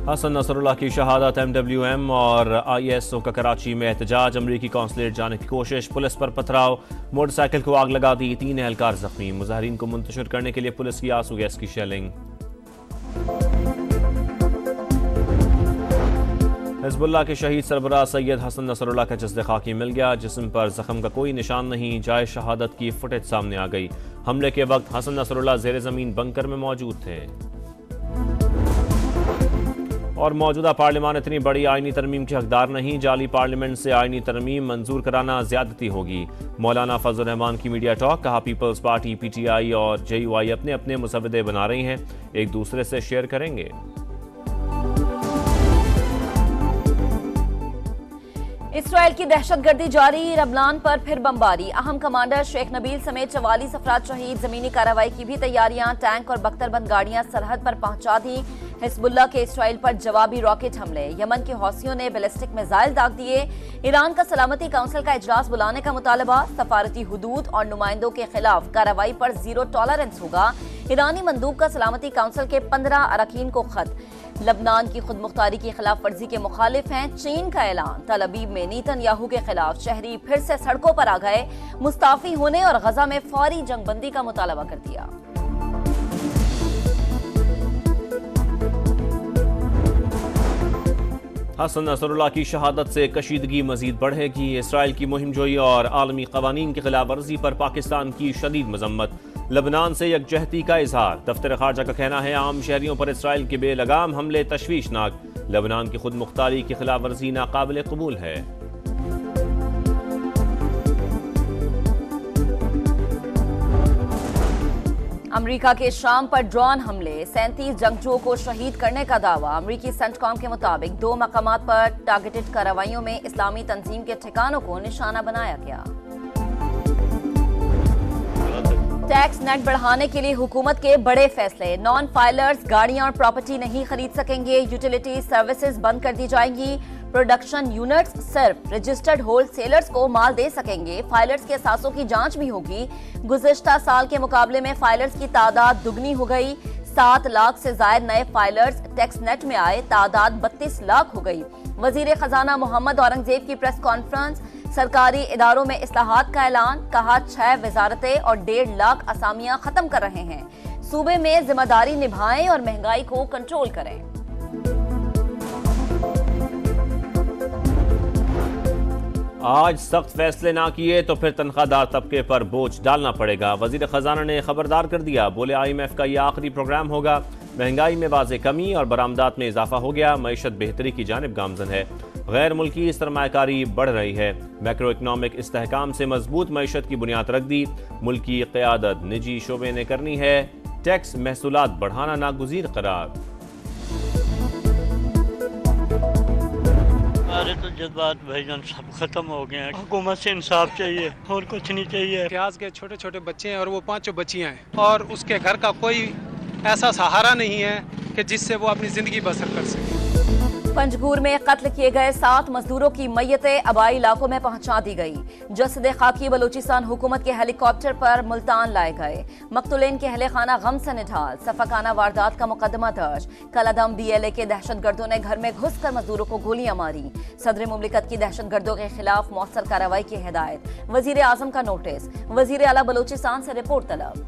Hasan Nasrallah की शहादत, MWM और ISO का कराची में एहतजाज, अमरीकी कौंसलेट जाने की कोशिश, पुलिस पर पथराव, मोटरसाइकिल को आग लगा दी, 3 एहलकार जख्मी, मुजाहिरीन को मुंतशिर करने के लिए पुलिस की आंसू गैस की शेलिंग। हिजबुल्लाह के शहीद सरबराह सैयद हसन नसरुल्लाह का जस्द खाकी मिल गया, जिस्म पर जख्म का कोई निशान नहीं, जाए शहादत की फुटेज सामने आ गई। हमले के वक्त हसन नसरुल्लाह जेर जमीन बंकर में मौजूद थे। और मौजूदा पार्लियामान इतनी बड़ी आईनी तरमीम की हकदार नहीं, जाली पार्लियामेंट से आईनी तरमीम मंजूर कराना ज्यादती होगी। मौलाना फजल रहमान की मीडिया टॉक, कहा पीपल्स पार्टी, PTI और JUI अपने अपने मुसवदे बना रही हैं, एक दूसरे से शेयर करेंगे। इसराइल की दहशतगर्दी जारी, लबनान पर फिर बमबारी, अहम कमांडर शेख नबील समेत 44 अफराद शहीद, जमीनी कार्रवाई की भी तैयारियां, टैंक और बख्तरबंद गाड़ियां सरहद पर पहुंचा दी। हिजबुल्लाह के इसराइल पर जवाबी रॉकेट हमले, यमन के हौसियों ने बैलिस्टिक मिसाइल दाग दिए। ईरान का सलामती काउंसिल का इजलास बुलाने का मुतालबा, सफारती हुदूद और नुमाइंदों के खिलाफ कार्रवाई पर जीरो टॉलरेंस होगा। ईरानी मंदूब का सलामती काउंसिल के 15 अरकान को खत, लबनान की खुद मुख्तारी की खिलाफ वर्जी के मुखालिफ हैं। चीन का ऐलान, तल अबीब में नेतन्याहू के खिलाफ शहरी फिर से सड़कों पर आ गए, मुस्ताफी होने और गजा में फौरी जंगबंदी का मुतालबा कर दिया। हसन नसरुल्लाह की शहादत से कशीदगी मजीद बढ़ेगी, इसराइल की मुहिम जोई और आलमी कवानीन की खिलाफ वर्जी पर पाकिस्तान की शदीद मजम्मत, लबनान से यकजहती का इजहार। दफ्तर खारजा का कहना है आम शहरियों पर इसराइल के बेलगाम हमले तशवीशनाक, लबनान की खुद मुख्तारी की खिलाफ वर्जी नाकाबिल कबूल है। अमेरिका के शाम पर ड्रोन हमले, 37 जंगजुओं को शहीद करने का दावा। अमेरिकी सेंटकॉम के मुताबिक 2 मकामात पर टारगेटेड कार्रवाइयों में इस्लामी तंजीम के ठिकानों को निशाना बनाया गया। टैक्स नेट बढ़ाने के लिए हुकूमत के बड़े फैसले, नॉन फाइलर्स गाड़ियां और प्रॉपर्टी नहीं खरीद सकेंगे, यूटिलिटी सर्विसेज बंद कर दी जाएंगी, प्रोडक्शन यूनिट्स सिर्फ रजिस्टर्ड होलसेलर्स को माल दे सकेंगे, फाइलर्स के असासों की जांच भी होगी। गुज़िश्ता साल के मुकाबले में फाइलर्स की तादाद दुगनी हो गई, 7 लाख से ज्यादा नए फाइलर्स टैक्स नेट में आए, तादाद 32 लाख हो गई। वजीर खजाना मोहम्मद औरंगजेब की प्रेस कॉन्फ्रेंस, सरकारी इदारों में इस्लाहात का ऐलान, कहा 6 वजारतें और 1.5 लाख असामियां खत्म कर रहे हैं, सूबे में जिम्मेदारी निभाएं और महंगाई को कंट्रोल करें। आज सख्त फैसले ना किए तो फिर तनख्वाहदार तबके पर बोझ डालना पड़ेगा, वजीर खजाना ने खबरदार कर दिया। बोले IMF का यह आखिरी प्रोग्राम होगा, महंगाई में वाज़े कमी और बरामदात में इजाफा हो गया, मईशत बेहतरी की जानिब गामजन है, गैर मुल्की सरमायाकारी बढ़ रही है, मैक्रो इकनॉमिक इस्तेहकाम से मजबूत मईशत की बुनियाद रख दी, मुल्की क़यादत निजी शोबे ने करनी है, टैक्स महसूलात बढ़ाना नागुज़ीर करार। हमारे तो जज्बात भाईजान सब खत्म हो गए हैं, हुकूमत से इंसाफ चाहिए और कुछ नहीं चाहिए। प्याज के छोटे छोटे बच्चे हैं और वो 5 बच्चियां हैं और उसके घर का कोई ऐसा सहारा नहीं है कि जिससे वो अपनी जिंदगी बसर कर सके। पंजगूर में कत्ल किए गए 7 मजदूरों की मैयतें आबाई इलाकों में पहुंचा दी गई, जसद खाकी बलूचिस्तान हुकूमत के हेलीकॉप्टर पर मुल्तान लाए गए, मकतूलेन के अहले खाना गम से निढाल, सफाकाना वारदात का मुकदमा दर्ज। कलादम BLA के दहशतगर्दों ने घर में घुसकर मजदूरों को गोलियां मारी, सदर मुमलिकत की दहशतगर्दों के खिलाफ मौसर कार्रवाई की हिदायत, वजीर आजम का नोटिस, वजीर आला बलूचिस्तान से रिपोर्ट तलब।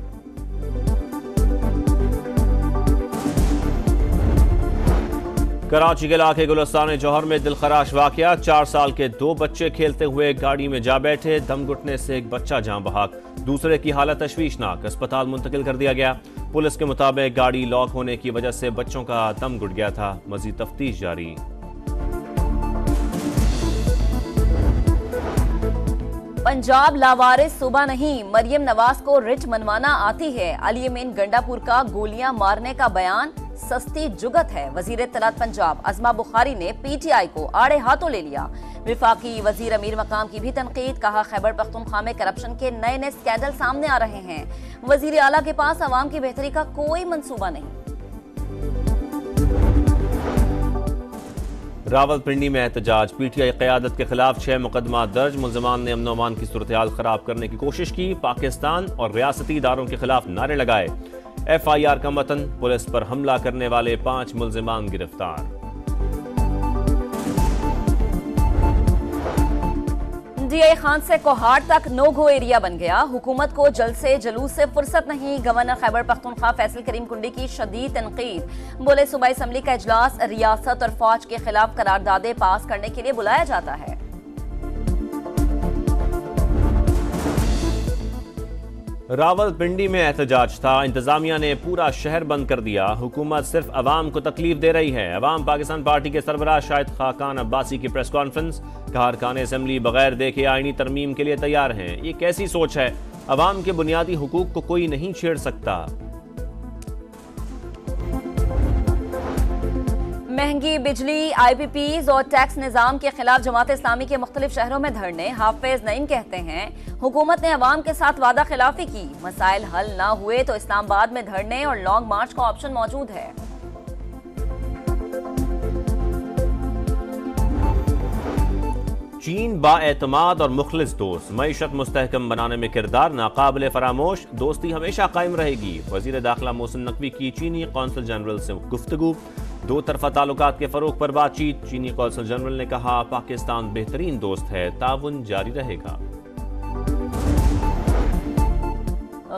कराची के इलाके गुलिस्तान जौहर में दिलखराश वाकया, 4 साल के 2 बच्चे खेलते हुए गाड़ी में जा बैठे, दम घुटने से एक बच्चा जान बहक, दूसरे की हालत तशवीशनाक, अस्पताल मुंतकिल कर दिया गया। पुलिस के मुताबिक गाड़ी लॉक होने की वजह से बच्चों का दम घुट गया था, मजीद तफ्तीश जारी। पंजाब लावारिस सूबा नहीं, मरियम नवाज को रिट मनवाना आती है, अली अमीन गंडापुर का गोलियां मारने का बयान सस्ती जुगत है। वजीर इत्तलात पंजाब अज़मा बुखारी ने PTI को आड़े हाथों ले लिया। विफाकी वजीर अमीर मकाम की भी तनकीद, कहा खैबर पख्तूनख्वा में करप्शन के नए नए स्कैंडल सामने आ रहे हैं, वजीर आला के पास अवाम की बेहतरी का कोई मंसूबा नहीं। रावलपिंडी में एहतजाज, PTI क़यादत के खिलाफ 6 मुकदमा दर्ज, मुल्ज़िमान ने अमन अमान की सूरत-ए-हाल खराब करने की कोशिश की, पाकिस्तान और रियासती इदारों के खिलाफ नारे लगाए। FIR का मतन, पुलिस पर हमला करने वाले 5 मुल्ज़िमान गिरफ्तार। MDI खान से कोहाड़ तक नो गो एरिया बन गया। हुकूमत को जल्द से जुलूस से फुर्सत नहीं। गवर्नर खैबर पख्तूनख्वा फैसल करीम कुंडी की शदीद तनकीद। बोले सूबाई असम्बली का इजलास रियासत और फौज के खिलाफ करारदादे पास करने के लिए बुलाया जाता है। रावलपिंडी में एहतजाज था। इंतजामिया ने पूरा शहर बंद कर दिया। हुकूमत सिर्फ अवाम को तकलीफ दे रही है। अवाम पाकिस्तान पार्टी के सरबराह शाहिद खाकान अब्बासी की प्रेस कॉन्फ्रेंस। कहा अरकान असेंबली बगैर देखे आईनी तरमीम के लिए तैयार हैं। ये कैसी सोच है? अवाम के बुनियादी हुकूक को कोई नहीं छेड़ सकता। महंगी बिजली, IPPs और टैक्स निजाम के खिलाफ जमात इस्लामी के मुख्तलिफ शहरों में धरने। हाफिज नईम कहते हैं हुकूमत ने अवाम के साथ वादा खिलाफी की। मसाइल हल ना हुए तो इस्लामाबाद में धरने और लॉन्ग मार्च का ऑप्शन मौजूद है। चीन बाएतमाद और मुखलिस दोस्त। मईशत मुस्तहकम बनाने में किरदार नाकाबिले फरामोश। दोस्ती हमेशा कायम रहेगी। वजीर दाखिला मोहसिन नकवी की चीनी कौंसल जनरल से गुफ्तगू। दो तरफा ताल्लुकात के फरोग पर बातचीत। चीनी कौंसल जनरल ने कहा पाकिस्तान बेहतरीन दोस्त है, ताउन जारी रहेगा।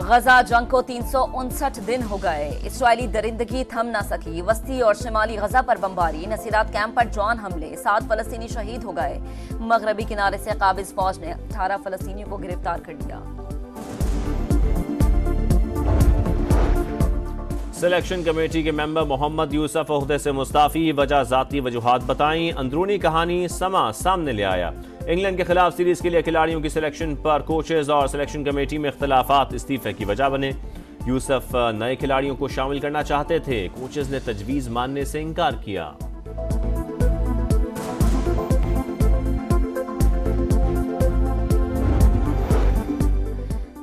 गजा जंग को 359 दिन हो गए। इसराइली दरिंदगी थम न सकी। वस्ती और शिमाली गजा पर बमबारी। नसीरात कैंप पर ड्रोन हमले। 7 फलस्तीनी शहीद हो गए। मगरबी किनारे से काबिज फौज ने 18 फलस्तीनियों को गिरफ्तार कर लिया। सिलेक्शन कमेटी के मेंबर मोहम्मद यूसुफ ओहदे से मुस्ताफी। वजह जाती वजूहात बताई। अंदरूनी कहानी समा सामने ले आया। इंग्लैंड के खिलाफ सीरीज के लिए खिलाड़ियों की सिलेक्शन पर कोचेज और सिलेक्शन कमेटी में इख्तलाफात इस्तीफे की वजह बने। यूसुफ नए खिलाड़ियों को शामिल करना चाहते थे। कोचेज ने तजवीज मानने से इनकार किया।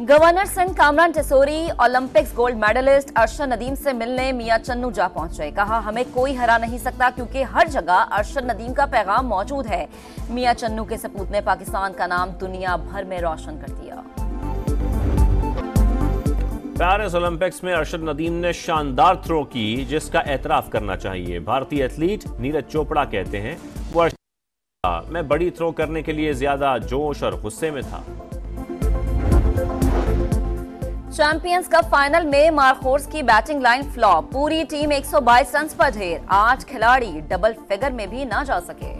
Governor Sindh Kamran Tessori Olympics gold medalist Arshad Nadeem से मिलने मियां चन्नू जा पहुंचे। कहा हमें कोई हरा नहीं सकता क्योंकि हर जगह अरशद नदीम का पैगाम मौजूद है। मियां चन्नू के सपूत ने पाकिस्तान का नाम दुनिया भर में रोशन कर दिया। पेरिस ओलंपिक्स में अरशद नदीम ने शानदार थ्रो की, जिसका एतराफ करना चाहिए। भारतीय एथलीट नीरज चोपड़ा कहते हैं वो मैं बड़ी थ्रो करने के लिए ज्यादा जोश और गुस्से में था। चैंपियंस कप फाइनल में मार्कोर्स की बैटिंग लाइन फ्लॉप। पूरी टीम 122 रन पर ढेर। 8 खिलाड़ी डबल फिगर में भी ना जा सके।